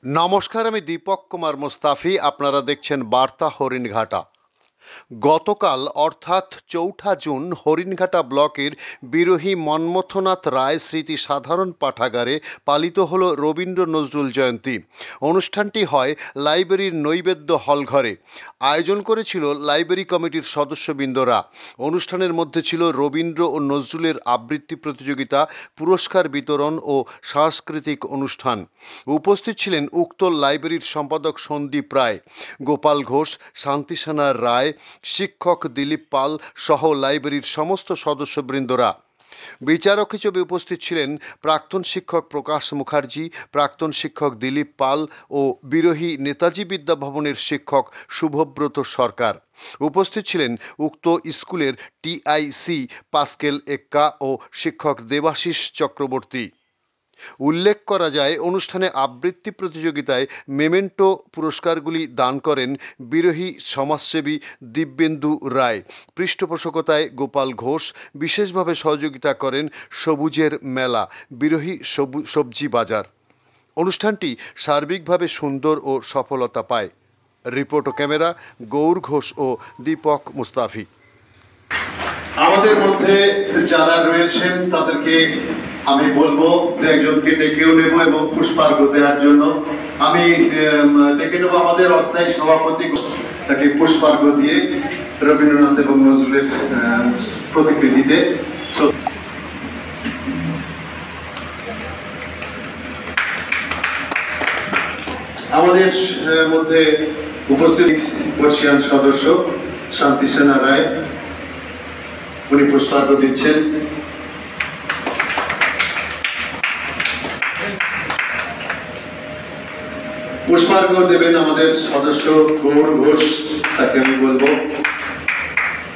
নমস্কার, আমি দীপক কুমার মুস্তাফি। আপনারা দেখছেন বার্তা হরিণঘাটা। গতকাল অর্থাৎ ৪ঠা জুন হরিণঘাটা ব্লকের বিরোহী মন্মথনাথ রায় স্মৃতি সাধারণ পাঠাগারে পালিত হল রবীন্দ্র নজরুল জয়ন্তী। অনুষ্ঠানটি হয় লাইব্রেরির নৈবেদ্য হলঘরে। আয়োজন করেছিল লাইব্রেরি কমিটির সদস্যবৃন্দরা। অনুষ্ঠানের মধ্যে ছিল রবীন্দ্র ও নজরুলের আবৃত্তি প্রতিযোগিতা, পুরস্কার বিতরণ ও সাংস্কৃতিক অনুষ্ঠান। উপস্থিত ছিলেন উক্ত লাইব্রেরির সম্পাদক সন্দীপ রায়, গোপাল ঘোষ, শান্তিসেনা রায়, শিক্ষক দিলীপ পাল সহ লাইব্রেরির সমস্ত সদস্যবৃন্দরা। বিচারক হিসেবে উপস্থিত ছিলেন প্রাক্তন শিক্ষক প্রকাশ মুখার্জি, প্রাক্তন শিক্ষক দিলীপ পাল ও বিরোহী নেতাজি বিদ্যা ভবনের শিক্ষক শুভব্রত সরকার। উপস্থিত ছিলেন উক্ত স্কুলের টিআইসি পাস্কেল এক্কা ও শিক্ষক দেবাশিস চক্রবর্তী। উল্লেখ করা যায়, অনুষ্ঠানে আবৃত্তি প্রতিযোগিতায় মেমেন্টো পুরস্কারগুলি দান করেন বিরোহী সমাজসেবী দিব্যেন্দু রায়, পৃষ্ঠপোষকতায় গোপাল ঘোষ, বিশেষভাবে সহযোগিতা করেন সবুজের মেলা, বিরোহী সবজি বাজার। অনুষ্ঠানটি সার্বিকভাবে সুন্দর ও সফলতা পায়। রিপোর্ট ও ক্যামেরা গৌর ঘোষ ও দীপক মুস্তাফি। আমাদের মধ্যে যারা রয়েছেন তাদেরকে আমি বলবো একজনকে ডেকেও নেব এবং পুষ্পার্ঘ্য দেওয়ার জন্য আমি ডেকে নেব আমাদের অস্থায়ী সভাপতি, তাকে পুষ্পার্ঘ্য দিয়ে রবীন্দ্রনাথ এবং নজরুলের প্রতিকৃতিতে আমাদের মধ্যে উপস্থিত বর্ষিয়ান সদস্য শান্তিসেনা রায়, উনি পুষ্পার্ঘ্য দিচ্ছেন। পুষ্পার্ঘ্য দেবেন আমাদের সদস্য গৌর ঘোষ, তাকে আমি বলবো।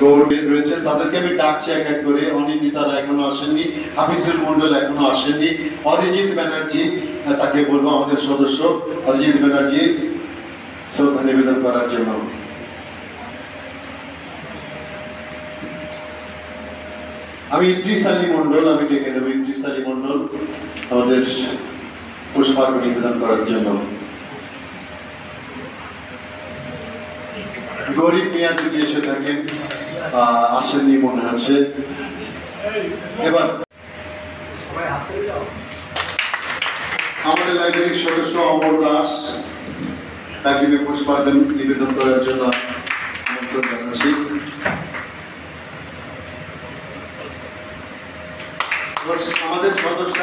গৌর রয়েছেন, তাদেরকে আমি ডাকছি এক এক করে। অনিন্দিতারা এখনো আসেননি, হাফিজুল মন্ডল এখনো আসেননি। অরিজিৎ ব্যানার্জি, তাকে বলবো আমাদের সদস্য অরিজিৎ ব্যানার্জি শ্রদ্ধা নিবেদন করার জন্য। আমি ইদ্রিস আলী মন্ডল, আমি ডেকে নেব ইদ্রিস আলী মন্ডল আমাদের পুষ্পার্ঘ্য নিবেদন করার জন্য। গরিব মিয়া যদি এসে থাকেন, আসেননি মনে আছে। এবার আমাদের লাইব্রেরির সদস্য অমর দাস, তাকে পুষ্পার্ঘ্য নিবেদন করার জন্য আমন্ত্রণ জানাচ্ছি। আমাদের সদস্য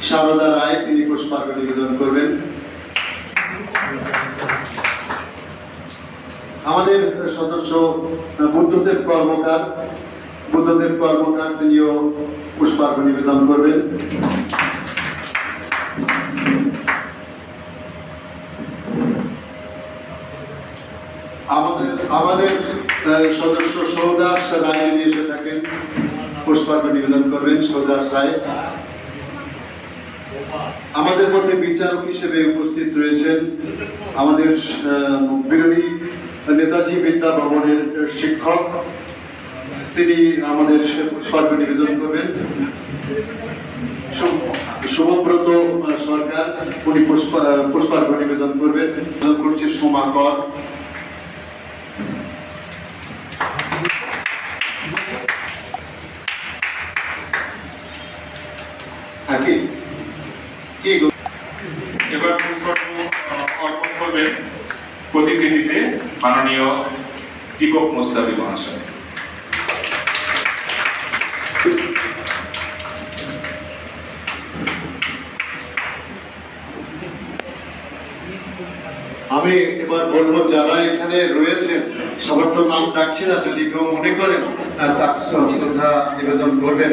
সারদা রায়, তিনি পুষ্পার্ঘ্য নিবেদন করবেন। আমাদের সদস্য বুদ্ধদেব কর্মকার, তিনিও পুষ্পার্ঘ্য নিবেদন করবেন। আমাদের সদস্য সৌদাস রায় যদি এসে থাকেন, পুষ্পার্ঘ্য নিবেদন করবেন সৌদাস রায়। আমাদের মধ্যে বিচারক হিসেবে উপস্থিত রয়েছেন আমাদের বিরোহী নেতাজি বিদ্যা ভবনের শিক্ষক, তিনি আমাদের পুষ্পার্ঘ্য নিবেদন করবেন। শুভব্রত সরকার, উনি পুষ্পার্ঘ্য নিবেদন করবেন। করছে সোমাকর। এবার পুষ্পার্ঘ্য অর্পণ করবেন প্রতিকৃতিতে মাননীয় দীপক মুস্তাফি মহাশয়। আমি এবার বলবো যারা এখানে রয়েছেন সবার তো নাম ডাকছি না, যদি কেউ মনে করেন তার শ্রদ্ধা নিবেদন করবেন।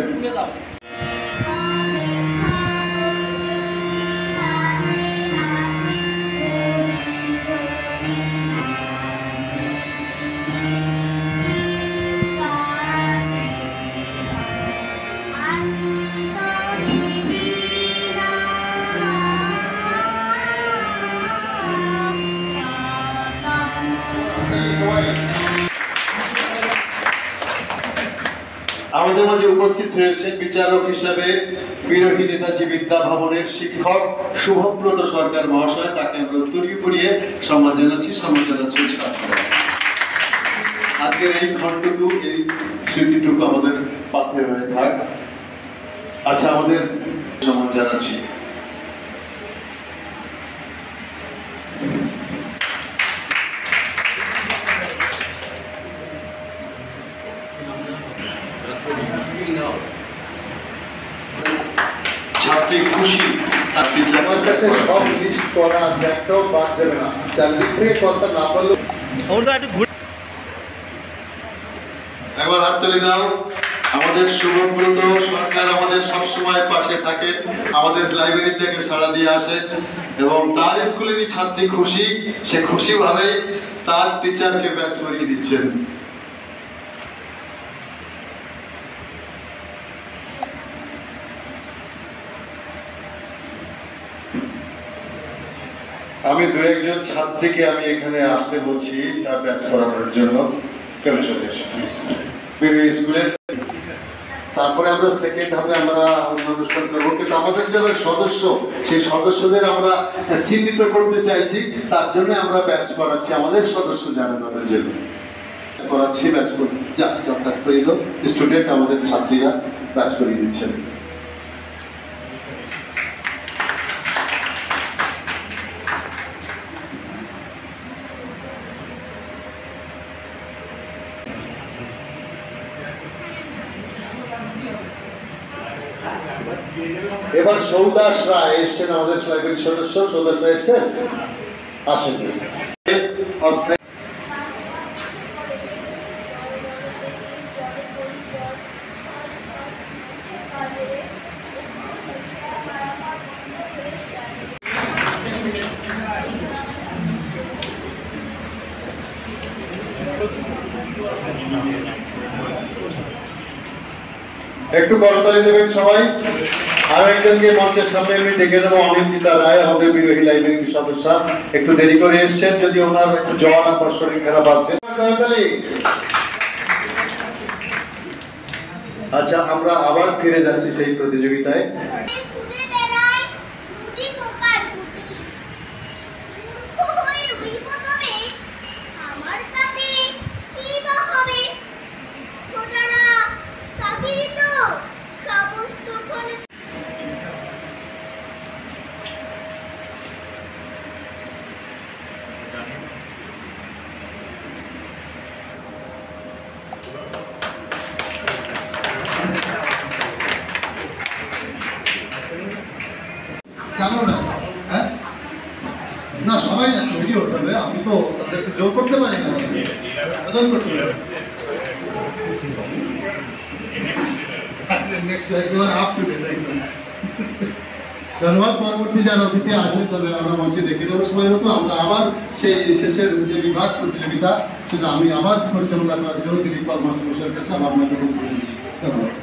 আমাদের মাঝে উপস্থিত রয়েছেন বিচারক হিসাবে বিরোহী নেতাজি বিদ্যা ভবনের শিক্ষক শুভব্রত সরকার মহাশয়, তাকে আমরা উত্তরীয় পরিয়ে সম্মান জানাচ্ছি। আজকের এই খণ্ডটুকু, এই স্মৃতিটুকু আমাদের পাথে হয়ে থাক। আচ্ছা, আমাদের সম্মান জানাচ্ছি। ছাত্রী খুশি, আমার কাছে সব লিস্ট করা আছে, একটাও বাদ যাবে না। চারদিক থেকে কথা না বললেও একবার হাত তুলে দাও। আমাদের শুভব্রত সরকার আমাদের সবসময় পাশে থাকেন, আমাদের লাইব্রেরি থেকে সাড়া দিয়ে আসেন এবং তার স্কুলেরই ছাত্রী খুশি, সে খুশি ভাবে তার টিচারকে ব্যাচ করিয়ে দিচ্ছেন। আমি দু একজন ছাত্রীকে আমি এখানে আসতে বলছি তার ব্যাচ করানোর জন্য। কেউ চলে এসো প্লিজ স্কুলের। তারপরে আমরা সেকেন্ড হাফে আমরা অনুষ্ঠান করবো, কিন্তু আমাদের যারা সদস্য, সেই সদস্যদের আমরা চিহ্নিত করতে চাইছি, তার জন্য আমরা ব্যাচ করাচ্ছি আমাদের সদস্য যারা তাদের জন্য করাচ্ছি। ব্যাচ করে করিয়ে দাও স্টুডেন্ট, আমাদের ছাত্রীরা ব্যাচ করিয়ে দিচ্ছেন। এবার সৌদাস রায় এসছেন, আমাদের লাইব্রেরির সদস্য। সৌদাস রায় এসছেন, আসেন। একটু করতালি দেবেন সবাই। আরো একজনকে মঞ্চের সামনে আমি ডেকে দেবো, অনিন্দিতা রায়, আমাদের বিরোহী লাইব্রেরির সদস্য। একটু দেরি করে এসছেন, যদি ওনার একটু জ্বর আর শরীর খারাপ আছে। আচ্ছা, আমরা আবার ফিরে যাচ্ছি সেই প্রতিযোগিতায়। কেমন হ্যাঁ না, সবাই না তৈরি হতে হবে। আমি তো তাদেরকে জোর করতে পারি না, আবেদন করতে হবে। ধন্যবাদ। পরবর্তী যারা অতিথি আসবে তাদের আমরা মঞ্চে দেখে দেবো সময় মতো। আমরা আবার সেই শেষের যে বিভাগ প্রতিযোগিতা, সেটা আমি আবার পরিচালনা করার জন্য দিলীপ মাস্টার মশাইয়ের কাছে আমার আপনাকে অনুরোধ করছি। ধন্যবাদ।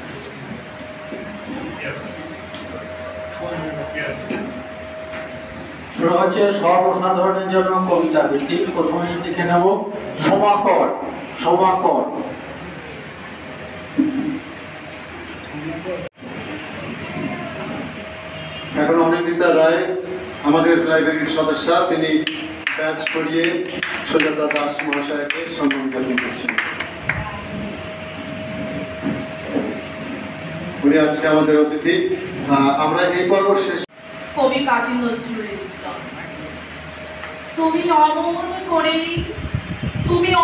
শুরু হচ্ছে সর্বসাধারণের জন্য কবিতা আবৃত্তি। প্রথমেই লিখে নেব সমাকর। সমাকর। এখন অনিন্দিতা রায়, আমাদের লাইব্রেরির সদস্য, তিনি ব্যাচ করিয়ে সুজাতা দাস মহাশয়কে সম্মান জ্ঞাপন করছেন। উনি আজকে আমাদের অতিথি। আমরা এই পর্ব শেষ। কবি কাজী নজরুল ইসলাম। তুমি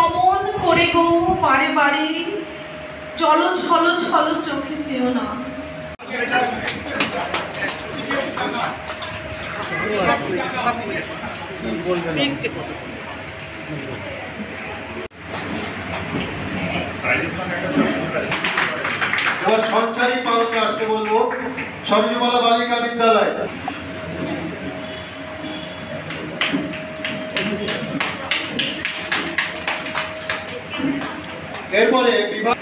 অমন করে গো বারে বারে জল ছল ছল চোখে যেও না। এবার সঞ্চারী পালকে আসতে বলবো, সরজুমালা বালিকা বিদ্যালয়। এরপরে বিভাগ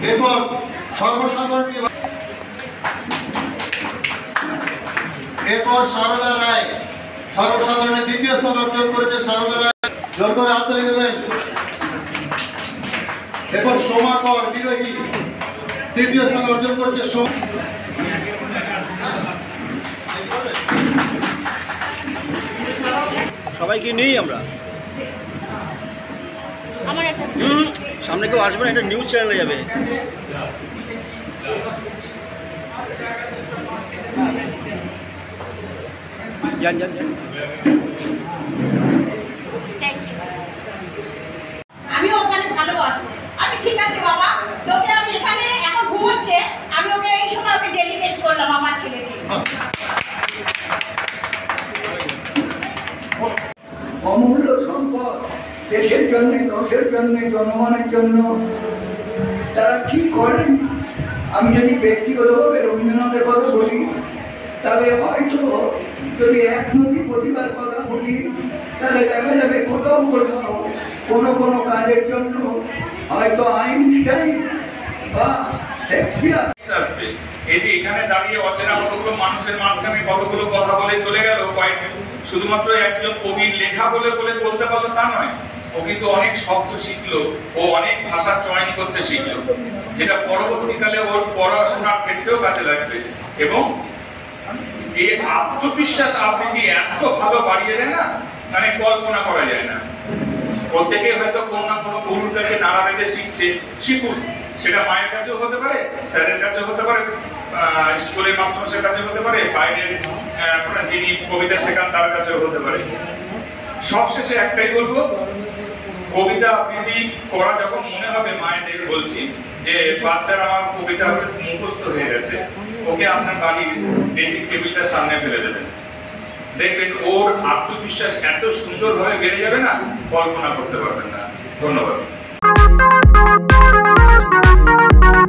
এরপর সর্বসাধারণ এরপর সারদা রায় সর্বসাধারণে দ্বিতীয় স্থান অর্জন করেছে। সারদা রায় জোর করে হাততালি দেবেন। এরপর সোমা কর বিরোহী তৃতীয় স্থান অর্জন করেছে। সবাইকে নেই আমরা সামনে কেউ আসবে না, এটা নিউজ চ্যানেলে যাবে। যান যান যান। আমি ওখানে ভালোবাসবো। আমি ঠিক আছে বাবা, তোকে আমি এখানে এখন ঘুমোচ্ছে, আমি ওকে এই সময় ওকে ডেলিগেট করলাম আমার ছেলেকে। অমূল্য সম্পদ দেশের জন্য, দশের জন্য, জনগণের জন্য তারা কি করেন। আমি যদি ব্যক্তিগতভাবে রবীন্দ্রনাথের কথা বলি, তাহলে হয়তো যদি একমুখী প্রতিভার কথা বলি, তাহলে দেখা যাবে কোথাও কোথাও কোনো কোনো কাজের জন্য হয়তো আইনস্টাইন বা শেক্সপিয়ার। এই যে এখানে দাঁড়িয়ে অচেনা কতগুলো মানুষের মাঝখানে কতগুলো কথা বলে চলে গেল, শুধুমাত্র একজন কবির লেখা বলে বলতে পারলো তা নয়, ও কিন্তু অনেক শব্দ শিখলো, ও অনেক ভাষা চয়ন করতে শিখলো, যেটা পরবর্তীকালে ওর পড়াশোনার ক্ষেত্রেও কাজে লাগবে। এবং এই আত্মবিশ্বাস আবৃত্তি এত ভালো বাড়িয়ে দেয় না, মানে কল্পনা করা যায় না। প্রত্যেকে হয়তো কোনো না কোনো গুরুর কাছে নাড়া বেঁধে শিখুন, সেটা মায়ের কাছেও হতে পারে, স্যারের কাছেও হতে পারে, স্কুলের মাস্টারের কাছে হতে পারে, বাইরের যিনি কবিতা শেখান তার কাছেও হতে পারে। সবশেষে একটাই বলবো, কবিতা আবৃত্তি করা যখন মনে হবে, মায়েদের বলছি যে বাচ্চারা আমার কবিতা মুখস্থ হয়ে গেছে, ওকে আপনার বাড়ির বেসিক টেবিলটার সামনে ফেলে দেবেন, দেখবেন ওর আত্মবিশ্বাস এত সুন্দরভাবে বেড়ে যাবে না, কল্পনা করতে পারবেন না। ধন্যবাদ।